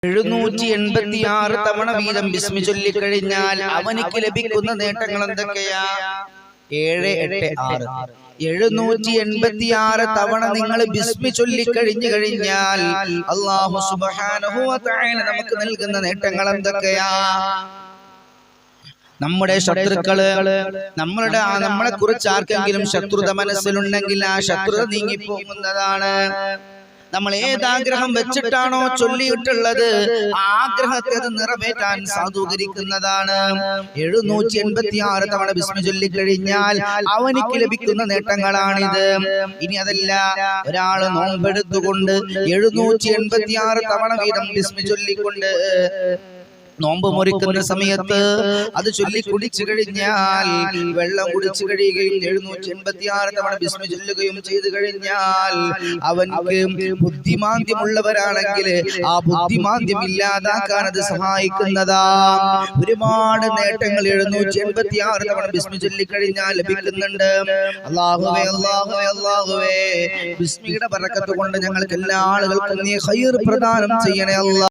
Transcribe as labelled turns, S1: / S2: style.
S1: 786 തവണ വീതം ബിസ്മി ചൊല്ലിക്കഴിഞ്ഞാൽ അവനിക്ക് ലഭിക്കുന്ന നേട്ടങ്ങൾ എന്തൊക്കെയാ? 786 786 തവണ നിങ്ങൾ ബിസ്മി ചൊല്ലിക്കഴിഞ്ഞു കഴിഞ്ഞാൽ അല്ലാഹു സുബ്ഹാനഹു വ തആല നമുക്ക് നൽകുന്ന നേട്ടങ്ങൾ എന്തൊക്കെയാ? നമ്മുടെ ശത്രുക്കള് നമ്മളെ കുറിച്ച് ആർക്കെങ്കിലും ശത്രുത മനസ്സിലുണ്ടെങ്കിൽ ആ ശത്രുത നീങ്ങിപ്പോകുന്നതാണ്. നമ്മൾ ഏതാഗ്രഹം വെച്ചിട്ടാണോ ചൊല്ലിയിട്ടുള്ളത് ആ ആഗ്രഹത്തെ അത് നിറവേറ്റാൻ സാധൂകരിക്കുന്നതാണ്. 786 തവണ ബിസ്മി ചൊല്ലിക്കഴിഞ്ഞാൽ അവനിക്ക് ലഭിക്കുന്ന നേട്ടങ്ങളാണിത്. ഇനി അതല്ല, ഒരാള് നോമ്പെടുത്തുകൊണ്ട് 786 തവണ വീതം ബിസ്മി ചൊല്ലിക്കൊണ്ട് നോമ്പ് മുറിക്കുന്ന സമയത്ത് അത് ചൊല്ലി കുടിച്ചു കഴിഞ്ഞാൽ, വെള്ളം കുടിച്ചു കഴിയുകയും 786 തവണ ബിസ്മി ചൊല്ലുകയും ചെയ്തു കഴിഞ്ഞാൽ അവൻക്ക് ബുദ്ധിമാന്ദ്യമുള്ളവരാണെങ്കിൽ ആ ബുദ്ധിമാന്ദ്യം ഇല്ലാതാക്കാൻ അത് സഹായിക്കുന്നതാ. ഒരുപാട് നേട്ടങ്ങൾ 786 തവണ ബിസ്മി ചൊല്ലിക്കഴിഞ്ഞാൽ ലഭിക്കുന്നുണ്ട്. അല്ലാഹുവേ അല്ലാഹുവേ അല്ലാഹുവേ, ബിസ്മിയുടെ ബറക്കത്ത് കൊണ്ട് ഞങ്ങൾക്ക് എല്ലാ ആളുകൾക്കും നീ ഖൈർ പ്രദാനം ചെയ്യണേ അല്ലാഹ്.